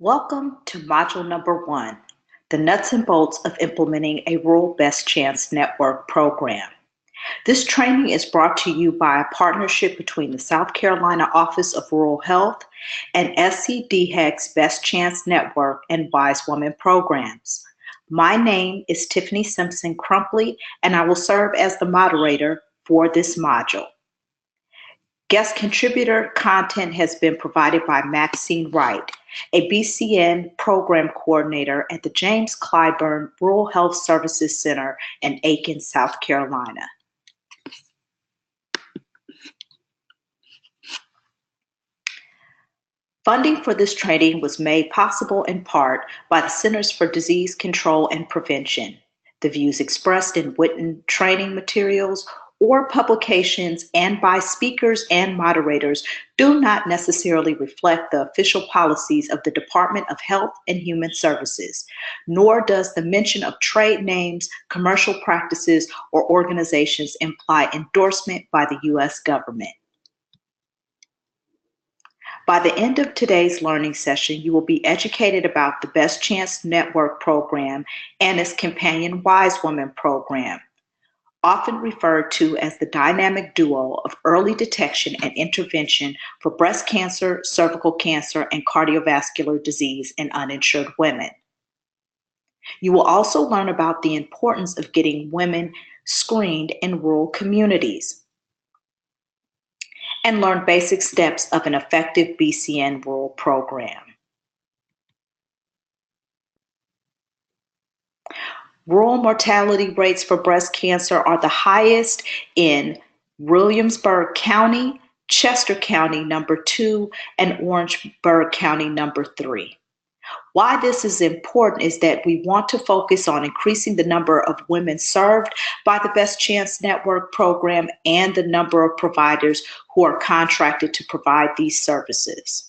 Welcome to Module Number 1, the nuts and bolts of implementing a Rural Best Chance Network program. This training is brought to you by a partnership between the South Carolina Office of Rural Health and SCDHEC's Best Chance Network and Wise Woman programs. My name is Tiffany Simpson-Crumpley, and I will serve as the moderator for this module. Guest contributor content has been provided by Maxine Wright, a BCN program coordinator at the James Clyburn Rural Health Services Center in Aiken, South Carolina. Funding for this training was made possible in part by the Centers for Disease Control and Prevention. The views expressed in written training materials or publications and by speakers and moderators do not necessarily reflect the official policies of the Department of Health and Human Services, nor does the mention of trade names, commercial practices, or organizations imply endorsement by the U.S. government. By the end of today's learning session, you will be educated about the Best Chance Network program and its companion Wise Woman program, often referred to as the dynamic duo of early detection and intervention for breast cancer, cervical cancer, and cardiovascular disease in uninsured women. You will also learn about the importance of getting women screened in rural communities and learn basic steps of an effective BCN rural program. Rural mortality rates for breast cancer are the highest in Williamsburg County, Chester County number 2, and Orangeburg County number 3. Why this is important is that we want to focus on increasing the number of women served by the Best Chance Network program and the number of providers who are contracted to provide these services.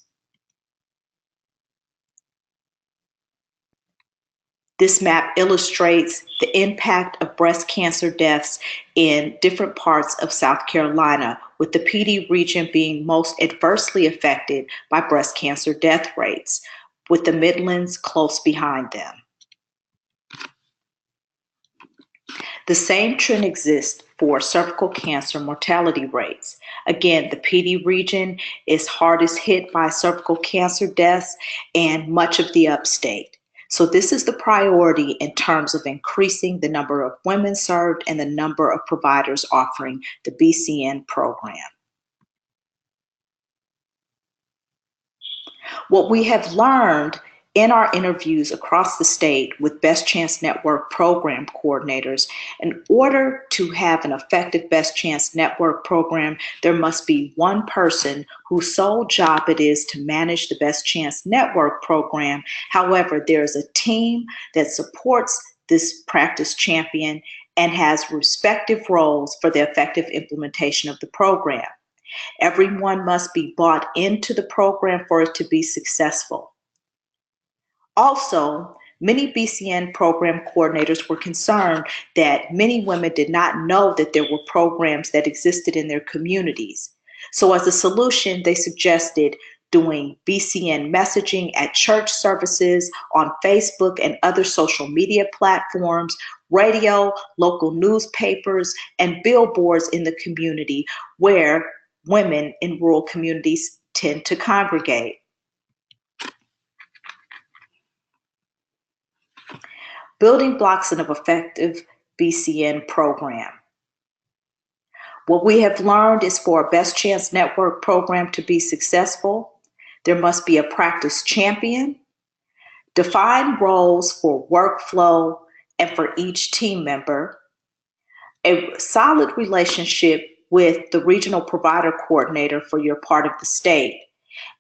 This map illustrates the impact of breast cancer deaths in different parts of South Carolina, with the PD region being most adversely affected by breast cancer death rates, with the Midlands close behind them. The same trend exists for cervical cancer mortality rates. Again, the PD region is hardest hit by cervical cancer deaths and much of the upstate. So this is the priority in terms of increasing the number of women served and the number of providers offering the BCN program. What we have learned in our interviews across the state with Best Chance Network program coordinators, in order to have an effective Best Chance Network program, there must be one person whose sole job it is to manage the Best Chance Network program. However, there's a team that supports this practice champion and has respective roles for the effective implementation of the program. Everyone must be bought into the program for it to be successful. Also, many BCN program coordinators were concerned that many women did not know that there were programs that existed in their communities. So as a solution, they suggested doing BCN messaging at church services, on Facebook and other social media platforms, radio, local newspapers, and billboards in the community where women in rural communities tend to congregate. Building blocks of an effective BCN program. What we have learned is for a Best Chance Network program to be successful, there must be a practice champion, defined roles for workflow and for each team member, a solid relationship with the regional provider coordinator for your part of the state,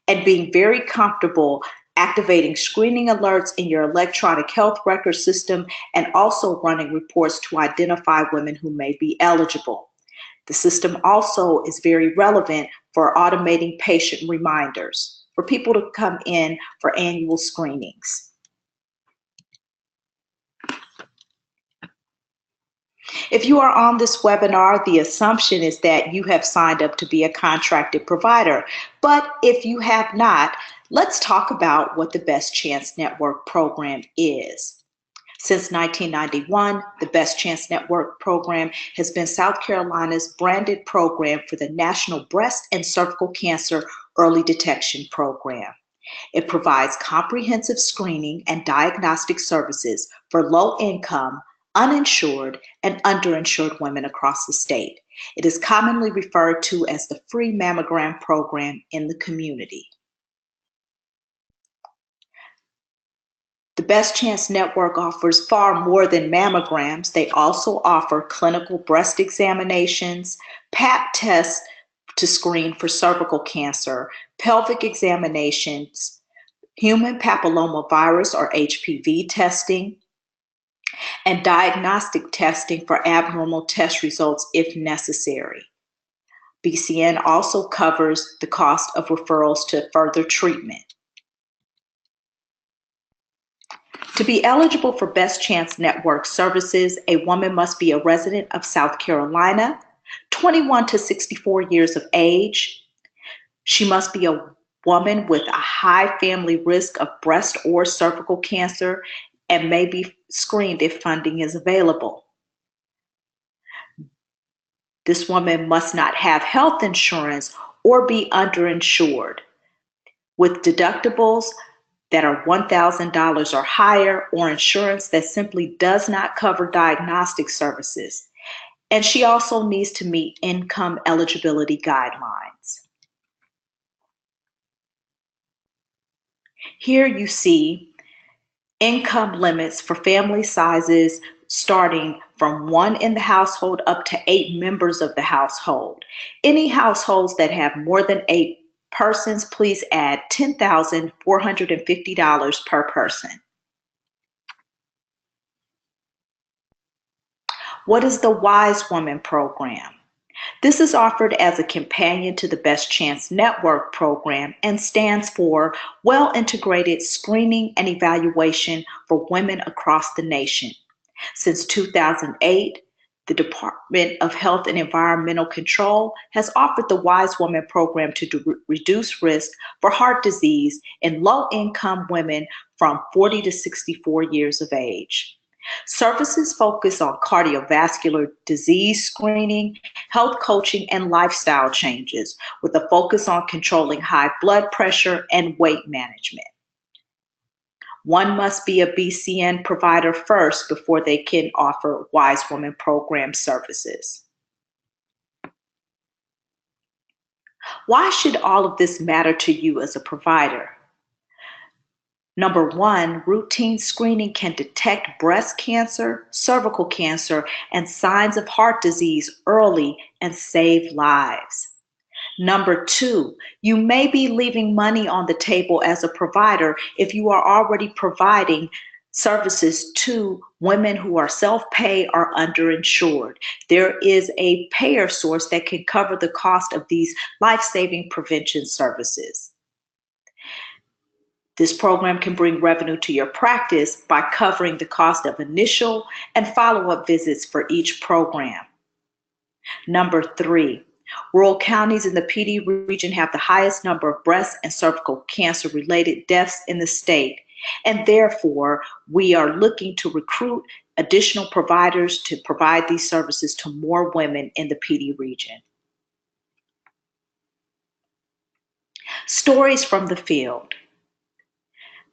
and being very comfortable activating screening alerts in your electronic health record system and also running reports to identify women who may be eligible. The system also is very relevant for automating patient reminders for people to come in for annual screenings. If you are on this webinar, the assumption is that you have signed up to be a contracted provider. But if you have not, Let's talk about what the Best Chance Network program is. Since 1991, the Best Chance Network program has been South Carolina's branded program for the National Breast and Cervical Cancer Early Detection Program. It provides comprehensive screening and diagnostic services for low-income, uninsured, and underinsured women across the state. It is commonly referred to as the free mammogram program in the community. The Best Chance Network offers far more than mammograms. They also offer clinical breast examinations, Pap tests to screen for cervical cancer, pelvic examinations, human papillomavirus or HPV testing, and diagnostic testing for abnormal test results if necessary. BCN also covers the cost of referrals to further treatment. To be eligible for Best Chance Network services, a woman must be a resident of South Carolina, 21 to 64 years of age. She must be a woman with a high family risk of breast or cervical cancer and may be screened if funding is available. This woman must not have health insurance or be underinsured, with deductibles that are $1,000 or higher, or insurance that simply does not cover diagnostic services. And she also needs to meet income eligibility guidelines. Here you see income limits for family sizes starting from 1 in the household up to 8 members of the household. Any households that have more than 8 persons, please add $10,450 per person. What is the Wise Woman program? This is offered as a companion to the Best Chance Network program and stands for Well-Integrated Screening and Evaluation for Women Across the Nation. Since 2008, the Department of Health and Environmental Control has offered the Wise Woman program to reduce risk for heart disease in low-income women from 40 to 64 years of age. Services focus on cardiovascular disease screening, health coaching, and lifestyle changes, with a focus on controlling high blood pressure and weight management. One must be a BCN provider first before they can offer Wise Woman program services. Why should all of this matter to you as a provider? Number one, routine screening can detect breast cancer, cervical cancer, and signs of heart disease early and save lives. Number two, you may be leaving money on the table as a provider if you are already providing services to women who are self-pay or underinsured. There is a payer source that can cover the cost of these life-saving prevention services. This program can bring revenue to your practice by covering the cost of initial and follow-up visits for each program. Number three, rural counties in the PD region have the highest number of breast and cervical cancer-related deaths in the state, and therefore we are looking to recruit additional providers to provide these services to more women in the PD region. Stories from the field.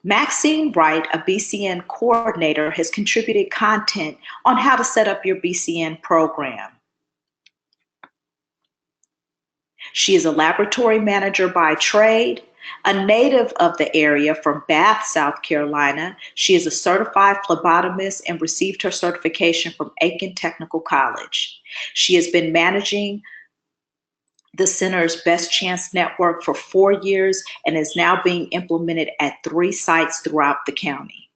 Maxine Wright, a BCN coordinator, has contributed content on how to set up your BCN program. She is a laboratory manager by trade, a native of the area from Bath, South Carolina. She is a certified phlebotomist and received her certification from Aiken Technical College. She has been managing the center's Best Chance Network for 4 years and is now being implemented at 3 sites throughout the county.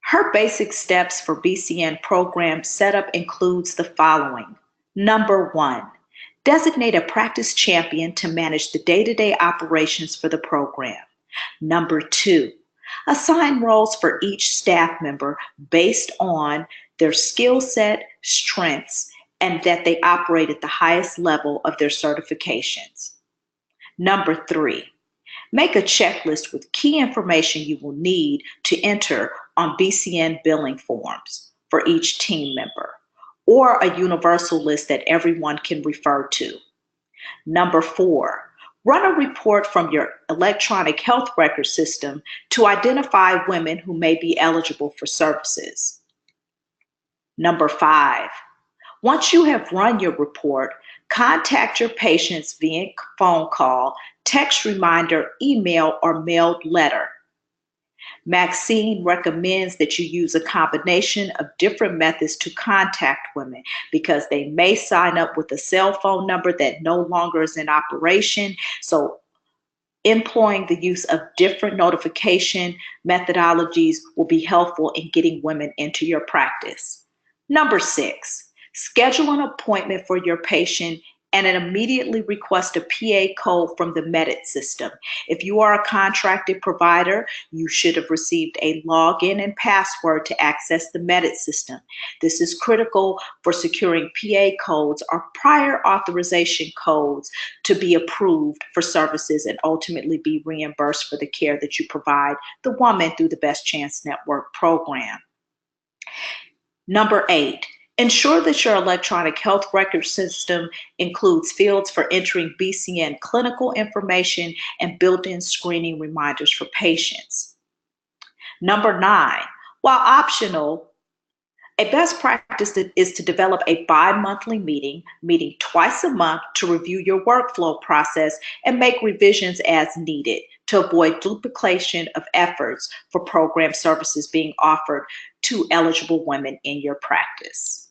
Her basic steps for BCN program setup includes the following. Number one, designate a practice champion to manage the day-to-day operations for the program. Number two, assign roles for each staff member based on their skill set, strengths, and that they operate at the highest level of their certifications. Number 3, make a checklist with key information you will need to enter on BCN billing forms for each team member, or a universal list that everyone can refer to. Number 4, run a report from your electronic health record system to identify women who may be eligible for services. Number 5, once you have run your report, contact your patients via phone call, text reminder, email, or mailed letter. Maxine recommends that you use a combination of different methods to contact women because they may sign up with a cell phone number that no longer is in operation. So employing the use of different notification methodologies will be helpful in getting women into your practice. Number 6, schedule an appointment for your patient and immediately request a PA code from the Medit system. If you are a contracted provider, you should have received a login and password to access the Medit system. This is critical for securing PA codes or prior authorization codes to be approved for services and ultimately be reimbursed for the care that you provide the woman through the Best Chance Network program. Number 8, ensure that your electronic health record system includes fields for entering BCN clinical information and built-in screening reminders for patients. Number 9, while optional, a best practice is to develop a bi-monthly meeting twice a month to review your workflow process and make revisions as needed to avoid duplication of efforts for program services being offered to eligible women in your practice.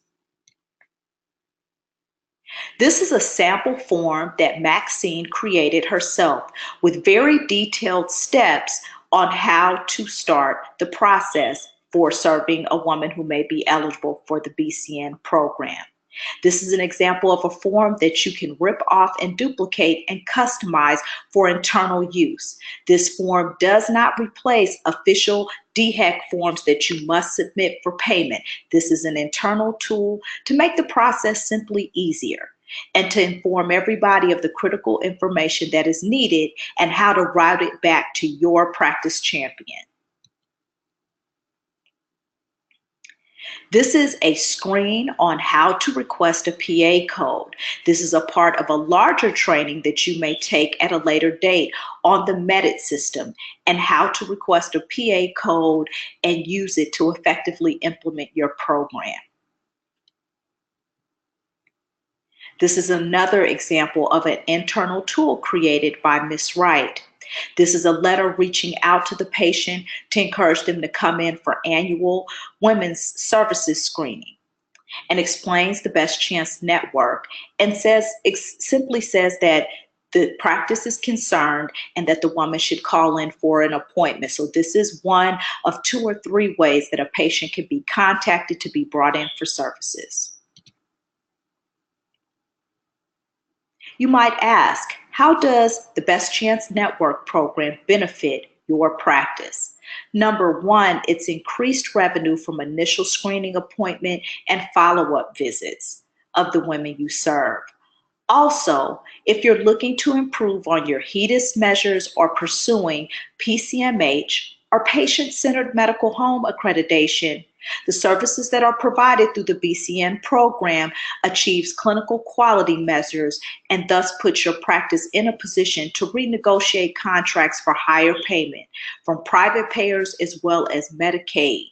This is a sample form that Maxine created herself with very detailed steps on how to start the process for serving a woman who may be eligible for the BCN program. This is an example of a form that you can rip off and duplicate and customize for internal use. This form does not replace official DHEC forms that you must submit for payment. This is an internal tool to make the process simply easier and to inform everybody of the critical information that is needed and how to route it back to your practice champion. This is a screen on how to request a PA code. This is a part of a larger training that you may take at a later date on the Medit system and how to request a PA code and use it to effectively implement your program. This is another example of an internal tool created by Ms. Wright. This is a letter reaching out to the patient to encourage them to come in for annual women's services screening, and explains the Best Chance Network and simply says that the practice is concerned and that the woman should call in for an appointment. So this is one of 2 or 3 ways that a patient can be contacted to be brought in for services. You might ask, how does the Best Chance Network program benefit your practice? Number 1, it's increased revenue from initial screening appointment and follow-up visits of the women you serve. Also, if you're looking to improve on your HEDIS measures or pursuing PCMH or patient-centered medical home accreditation, the services that are provided through the BCN program achieves clinical quality measures and thus puts your practice in a position to renegotiate contracts for higher payment from private payers as well as Medicaid.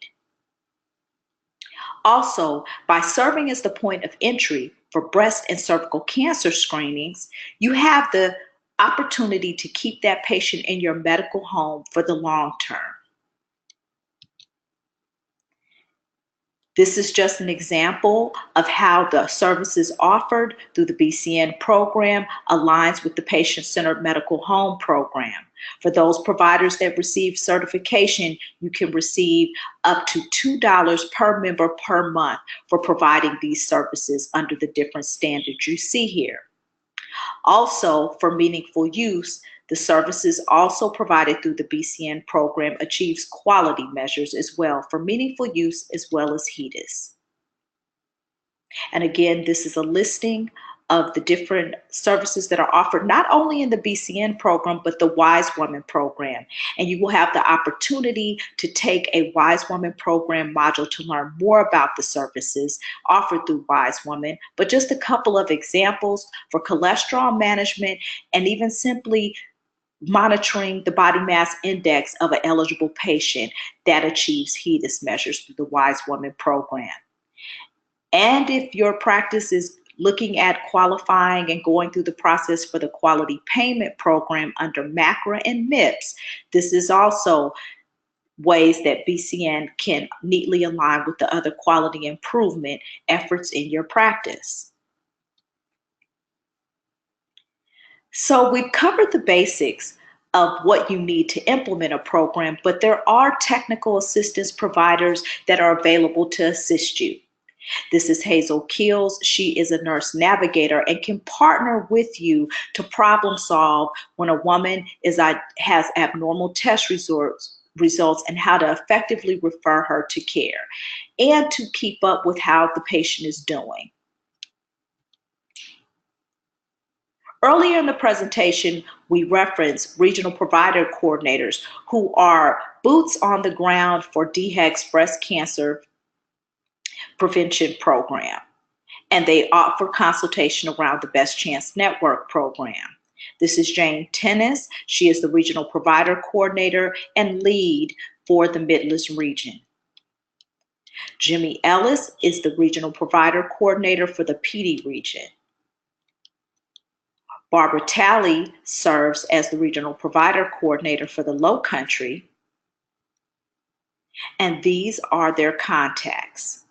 Also, by serving as the point of entry for breast and cervical cancer screenings, you have the opportunity to keep that patient in your medical home for the long term. This is just an example of how the services offered through the BCN program aligns with the patient-centered medical home program. For those providers that receive certification, you can receive up to $2 per member per month for providing these services under the different standards you see here. Also, for meaningful use, the services also provided through the BCN program achieves quality measures as well for meaningful use as well as HEDIS. And again, this is a listing of the different services that are offered, not only in the BCN program, but the Wise Woman program. And you will have the opportunity to take a Wise Woman program module to learn more about the services offered through Wise Woman. But just a couple of examples for cholesterol management and even simply monitoring the body mass index of an eligible patient that achieves HEDIS measures through the Wise Woman program. And if your practice is looking at qualifying and going through the process for the quality payment program under MACRA and MIPS, this is also ways that BCN can neatly align with the other quality improvement efforts in your practice. So we've covered the basics of what you need to implement a program, but there are technical assistance providers that are available to assist you. This is Hazel Keels. She is a nurse navigator and can partner with you to problem solve when a woman has abnormal test results and how to effectively refer her to care and to keep up with how the patient is doing. Earlier in the presentation, we referenced regional provider coordinators who are boots on the ground for DHEC's breast cancer prevention program, and they offer consultation around the Best Chance Network program. This is Jane Tennis. She is the regional provider coordinator and lead for the Midlands region. Jimmy Ellis is the regional provider coordinator for the PD region. Barbara Talley serves as the regional provider coordinator for the Low Country, and these are their contacts.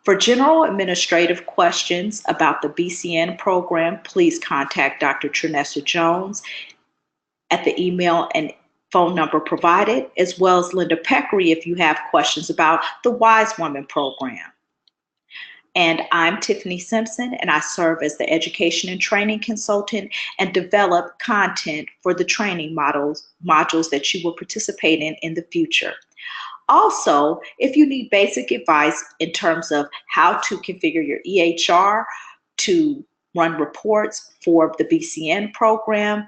For general administrative questions about the BCN program, please contact Dr. Trinessa Jones at the email and phone number provided, as well as Linda Peckery if you have questions about the Wise Woman program. And I'm Tiffany Simpson, and I serve as the education and training consultant and develop content for the training modules that you will participate in the future. Also, if you need basic advice in terms of how to configure your EHR to run reports for the BCN program,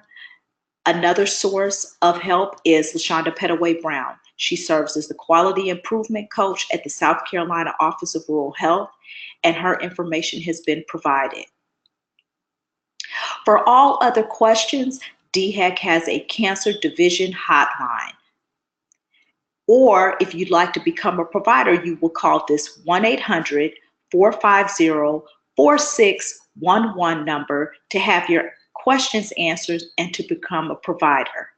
another source of help is LaShonda Pettaway Brown. She serves as the quality improvement coach at the South Carolina Office of Rural Health, and her information has been provided. For all other questions, DHEC has a cancer division hotline. Or if you'd like to become a provider, you will call this 1-800-450-4611 number to have your questions answered and to become a provider.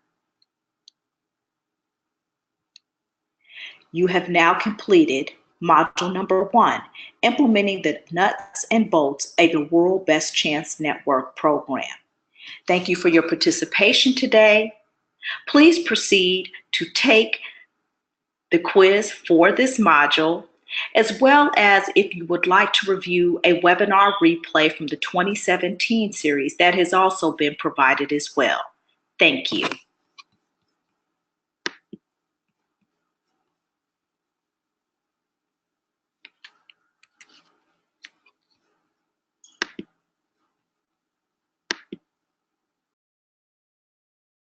You have now completed module number 1, implementing the nuts and bolts of the Rural Best Chance Network program. Thank you for your participation today. Please proceed to take the quiz for this module, as well as if you would like to review a webinar replay from the 2017 series that has also been provided as well. Thank you.